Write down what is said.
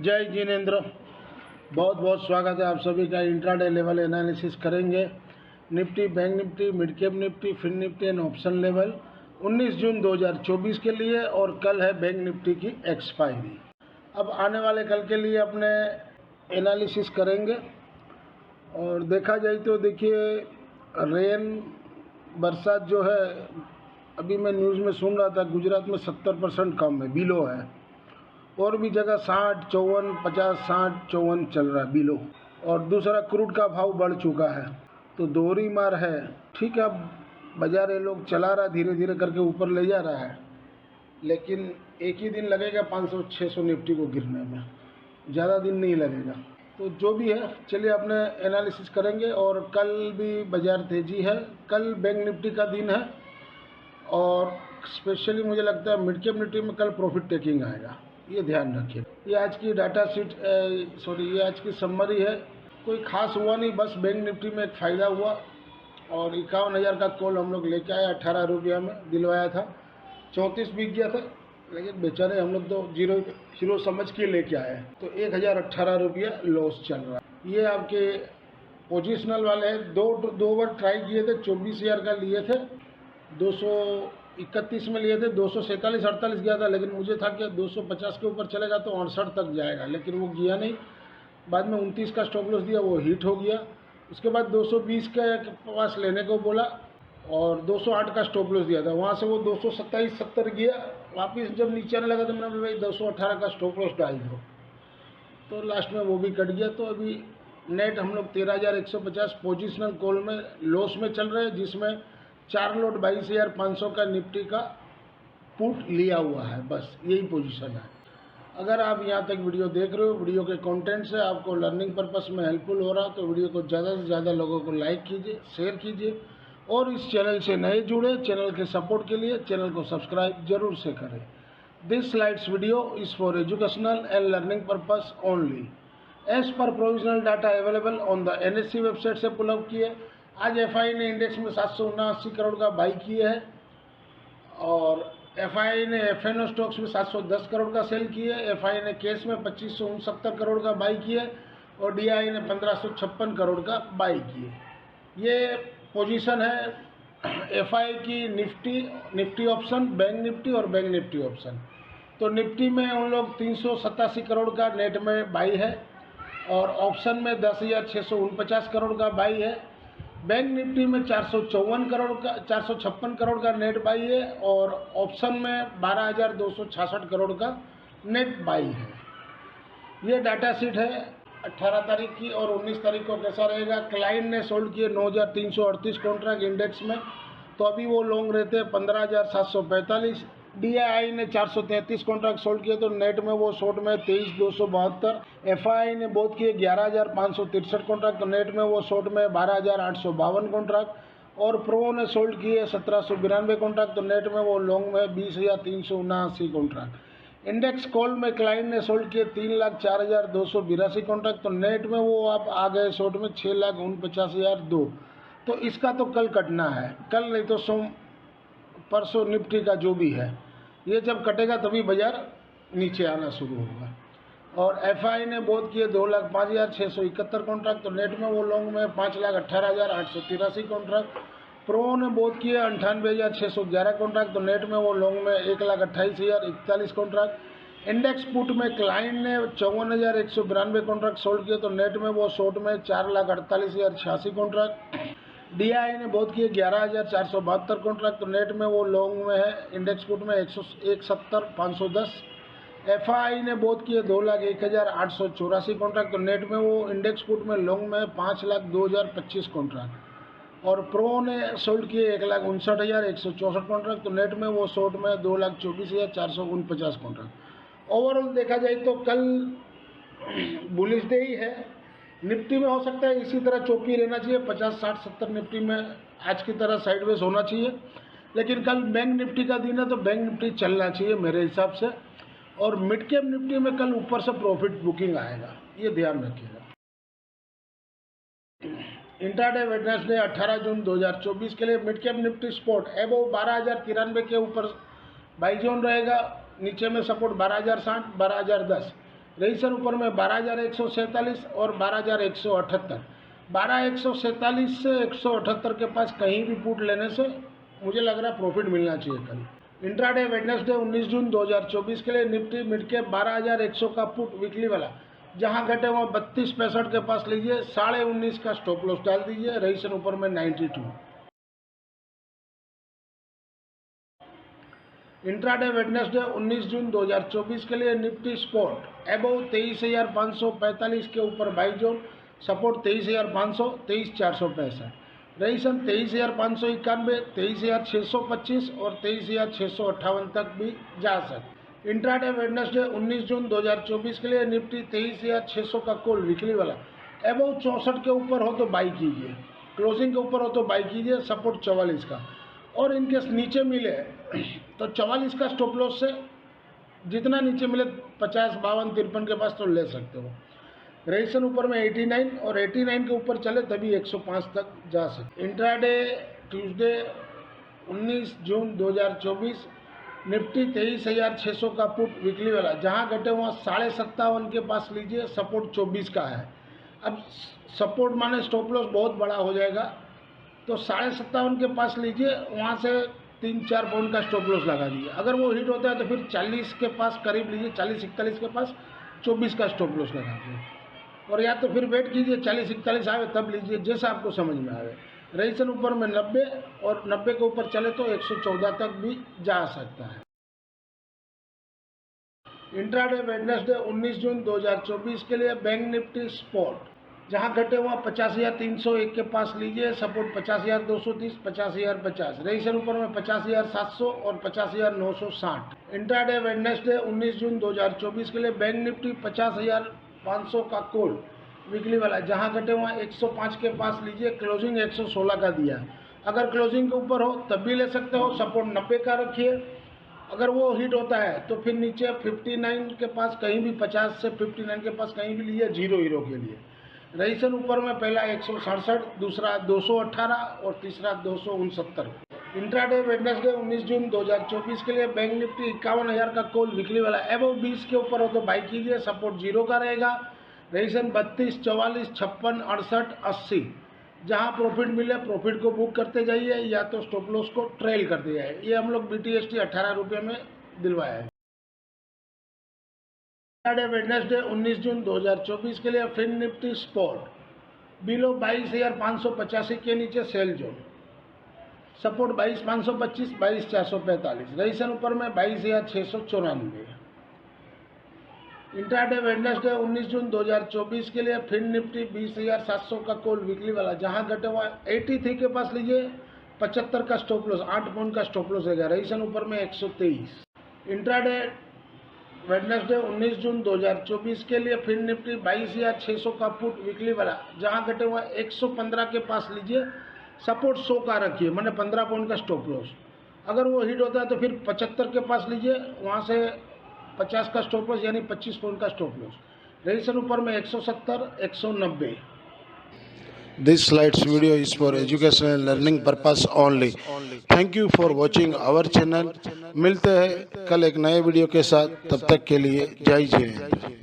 जय जिनेंद्र, बहुत बहुत स्वागत है आप सभी का। इंट्राडे लेवल एनालिसिस करेंगे Nifty, bank Nifty, mid cap Nifty, fin Nifty and option level 19 जून 2024 के लिए। और कल है बैंक निफ्टी की एक्सपायरी। अब आने वाले कल के लिए अपने एनालिसिस करेंगे। और देखा जाए तो देखिए, रेन बरसात जो है, अभी मैं न्यूज़ में सुन रहा था गुजरात में 70% कम है, बिलो है। और भी जगह 60, 54, 50, 60, 54 चल रहा है बिलो। और दूसरा, क्रूड का भाव बढ़ चुका है, तो दोहरी मार है। ठीक है, अब बाजार ये लोग चला रहा, धीरे धीरे करके ऊपर ले जा रहा है, लेकिन एक ही दिन लगेगा 500-600 निफ्टी को गिरने में, ज़्यादा दिन नहीं लगेगा। तो जो भी है, चलिए अपने एनालिसिस करेंगे। और कल भी बाजार तेजी है। कल बैंक निफ्टी का दिन है और स्पेशली मुझे लगता है मिड कैप निफ्टी में कल प्रॉफिट टेकिंग आएगा, ये ध्यान रखिए। ये आज की डाटा शीट ये आज की समरी है। कोई खास हुआ नहीं, बस बैंक निफ्टी में एक फ़ायदा हुआ और 51,000 का कॉल हम लोग लेके आए, 18 रुपया में दिलवाया था। 34 बिक गया था, लेकिन बेचारे हम लोग तो जीरो समझ के लेके आए, तो 1,018 रुपया लॉस चल रहा है। ये आपके पोजिशनल वाले हैं। दो बार ट्राई किए थे, 24,000 का लिए थे, 231 में लिए थे, 247-48 गया था, लेकिन मुझे था कि 250 के ऊपर चलेगा तो 68 तक जाएगा, लेकिन वो गया नहीं। बाद में 29 का स्टॉप लॉस दिया, वो हिट हो गया। उसके बाद 220 के पास लेने को बोला और 208 का स्टॉप लॉस दिया था, वहाँ से वो 227-70 गया। वापस जब नीचे आने लगा तो मैंने बोला भाई 218 का स्टॉप लॉस डाल दो, तो लास्ट में वो भी कट गया। तो अभी नेट हम लोग 13,150 पोजिशनल कॉल में लॉस में चल रहे हैं, जिसमें 4 लोट 22,500 का निफ्टी का पुट लिया हुआ है। बस यही पोजीशन है। अगर आप यहाँ तक वीडियो देख रहे हो, वीडियो के कंटेंट से आपको लर्निंग पर्पस में हेल्पफुल हो रहा, तो वीडियो को ज़्यादा से ज़्यादा लोगों को लाइक कीजिए, शेयर कीजिए। और इस चैनल से नए जुड़े, चैनल के सपोर्ट के लिए चैनल को सब्सक्राइब जरूर से करें। This slides video is for educational and learning purpose only. As per provisional data available on the NSE website से पुल अप किए। आज FI ने इंडेक्स में 779 करोड़ का बाई किए है और FI ने FNO स्टॉक्स में 710 करोड़ का सेल किए। FI ने केस में 2569 करोड़ का बाई किए और DI ने 1556 करोड़ का बाई किए। ये पोजीशन है FI की निफ्टी ऑप्शन, बैंक निफ्टी और बैंक निफ्टी ऑप्शन। तो निफ्टी में उन लोग 387 करोड़ का नेट में बाई है और ऑप्शन में 10,649 करोड़ का बाई है। बैंक निफ्टी में 456 करोड़ का नेट बाई है और ऑप्शन में 12,266 करोड़ का नेट बाई है। ये डाटा शीट है 18 तारीख की। और 19 तारीख को कैसा रहेगा? क्लाइंट ने सोल्ड किए 9,338 कॉन्ट्रैक्ट इंडेक्स में, तो अभी वो लॉन्ग रहते हैं 15,745। DI ने 433 कॉन्ट्रैक्ट सोल्ड किए, तो नेट में वो शॉर्ट में 23,272। FI ने बहुत किए 11,563 कॉन्ट्रैक्ट, तो नेट में वो शॉर्ट में 12,852 कॉन्ट्रैक्ट। और प्रो ने सोल्ड किए 1,792 कॉन्ट्रैक्ट, तो नेट में वो लॉन्ग में 20,379 कॉन्ट्रैक्ट। इंडेक्स कॉल में क्लाइंट ने सोल्ड किए 3,04,282 कॉन्ट्रैक्ट, तो नेट में वो आप आ गए शॉर्ट में 6,49,002। तो इसका तो कल कटना है, कल नहीं तो परसों निफ्टी का जो भी है, ये जब कटेगा तभी बाजार नीचे आना शुरू होगा। और FI ने बहुत किए 2,05,671 कॉन्ट्रैक्ट, तो नेट में वो लॉन्ग में 5,18,883 कॉन्ट्रैक्ट। प्रो ने बहुत किए 98,611 कॉन्ट्रैक्ट, तो नेट में वो लॉन्ग में 1,28,041 कॉन्ट्रैक्ट। इंडेक्स पुट में क्लाइंट ने 54,192 कॉन्ट्रैक्ट सोल्ड किए, तो नेट में वो शॉर्ट में 4,48,086 कॉन्ट्रैक्ट। DI ने बहुत किए 11,472 कॉन्ट्रैक्ट, तो नेट में वो लॉन्ग में है इंडेक्स पुट में 1,70,510। FI ने बहुत किए 2,01,884 कॉन्ट्रैक्ट, तो नेट में वो इंडेक्स पुट में लॉन्ग में 5,02,025 कॉन्ट्रैक्ट। और प्रो ने सोल्ड किए 1,59,164 कॉन्ट्रैक्ट, तो नेट में वो शॉर्ट में 2,24,449 कॉन्ट्रैक्ट। ओवरऑल देखा जाए तो कल बुलिश डे ही है। निफ्टी में हो सकता है इसी तरह चौकी रहना चाहिए, 50, 60, 70 निफ्टी में आज की तरह साइडवेज होना चाहिए। लेकिन कल बैंक निफ्टी का दिन है, तो बैंक निफ्टी चलना चाहिए मेरे हिसाब से। और मिड कैप निफ्टी में कल ऊपर से प्रॉफिट बुकिंग आएगा, ये ध्यान रखिएगा। इंट्राडे वेडनेसडे 18 जून 2024 के लिए mid cap Nifty spot above 12,093 के ऊपर बाई जोन रहेगा, नीचे में सपोर्ट 12,060, 12,010। रही सर ऊपर में 12,147 और 12,178। 12,147 से 178 के पास कहीं भी पुट लेने से मुझे लग रहा है प्रॉफिट मिलना चाहिए कल। इंट्राडे वेडनेसडे 19 जून 2024 के लिए निफ्टी मिड के 12,100 का पुट वीकली वाला जहां घटे वहाँ 32.65 के पास लीजिए, 19.5 का स्टॉप लॉस डाल दीजिए। रही सर ऊपर में 92। इंट्राडे वेडनेसडे 19 जून 2024 के लिए निफ्टी स्पॉट एबव 23,545 के ऊपर बाई जोन, सपोर्ट 23,500, 23,465। रही सन 23,591, 23,625 और 23,658 तक भी जा सकते। इंट्राडे वेडनेसडे 19 जून 2024 के लिए निफ्टी 23,600 का कॉल वीकली वाला एबव 64 के ऊपर हो तो बाई कीजिए, क्लोजिंग के ऊपर हो तो बाई कीजिए, सपोर्ट 44 का। और इनके नीचे मिले तो 44 का स्टॉप लॉस से जितना नीचे मिले 50, 52, 53 के पास तो ले सकते हो। रेशन ऊपर में 89 और 89 के ऊपर चले तभी 105 तक जा सकते। इंट्राडे ट्यूसडे 19 जून 2024 निफ्टी 23,600 का पुट वीकली वाला जहां घटे वहाँ 57.5 के पास लीजिए, सपोर्ट 24 का है। अब सपोर्ट माने स्टॉप लॉस बहुत बड़ा हो जाएगा तो 57.5 के पास लीजिए, वहाँ से 3-4 पॉइंट का स्टॉप लॉस लगा दीजिए। अगर वो हिट होता है तो फिर 40 के पास करीब लीजिए, 40-41 के पास 24 का स्टॉप लॉस लगा दीजिए। और या तो फिर वेट कीजिए 40-41 आवे तब लीजिए, जैसा आपको समझ में आवे। रजिस्ट्रेशन ऊपर में 90 और 90 के ऊपर चले तो 114 तक भी जा सकता है। इंट्राडे वेडनेसडे 19 जून 2024 के लिए बैंक निफ्टी स्पॉट जहां घटे वहाँ 50,301 के पास लीजिए, सपोर्ट 50,230, 50,050। रजिस्ट्रेशन ऊपर में 50,700 और 50,960। इंट्राडे वेडनेसडे 19 जून 2024 के लिए बैंक निफ्टी 50,500 का कॉल वीकली वाला जहां घटे वहाँ 105 के पास लीजिए, क्लोजिंग 116 का दिया। अगर क्लोजिंग के ऊपर हो तब भी ले सकते हो, सपोर्ट 90 का रखिए। अगर वो हिट होता है तो फिर नीचे 59 के पास कहीं भी 50 से 59 के पास कहीं भी लीजिए, 0 हीरो के लिए। रजिस्ट्रेशन ऊपर में पहला 167, दूसरा 218 और तीसरा 269। इंट्राडे वेडनेसडे 19 जून 2024 के लिए बैंक निफ्टी 51,000 का कॉल वीकली वाला एबव 20 के ऊपर हो तो बाई कीजिए, सपोर्ट 0 का रहेगा। रजिस्ट्रेशन 32, 44, 56, 68, 80 जहां प्रॉफिट मिले प्रॉफिट को बुक करते जाइए या तो स्टॉप लॉस को ट्रेल करते जाइए। ये हम लोग BTST 18 रुपये में दिलवाया है। वेडनेसडे 19 जून 2024 के लिए फिन निफ्टी स्पॉट बिलो 22,585 के नीचे सेल जोन, सपोर्ट 22,525, 22,445। रजिस्ट्रेशन ऊपर में 22,694। इंट्राडे वेडनेसडे 19 जून 2024 के लिए फिन निफ्टी 20,700 का कॉल वीकली वाला जहां घटे हुआ 83 के पास लीजिए, 75 का स्टॉप लॉस, 8 पॉइंट का स्टॉप लॉस रहेगा। रजिस्ट्रेशन ऊपर में 123। इंट्राडे वेडनेसडे 19 जून 2024 के लिए फिन निफ्टी 22,600 का पुट वीकली वाला जहां घटे हुआ 115 के पास लीजिए, सपोर्ट 100 का रखिए, मैंने 15 पॉइंट का स्टॉप लॉस। अगर वो हिट होता है तो फिर 75 के पास लीजिए, वहां से 50 का स्टॉप लॉस यानी 25 पॉइंट का स्टॉप लॉस। रजिस्ट्रेशन ऊपर में 170, 190। This slides video is for educational and learning purpose only. Thank you for watching our channel. मिलते हैं कल एक नए वीडियो के साथ, तब तक के लिए जय जय।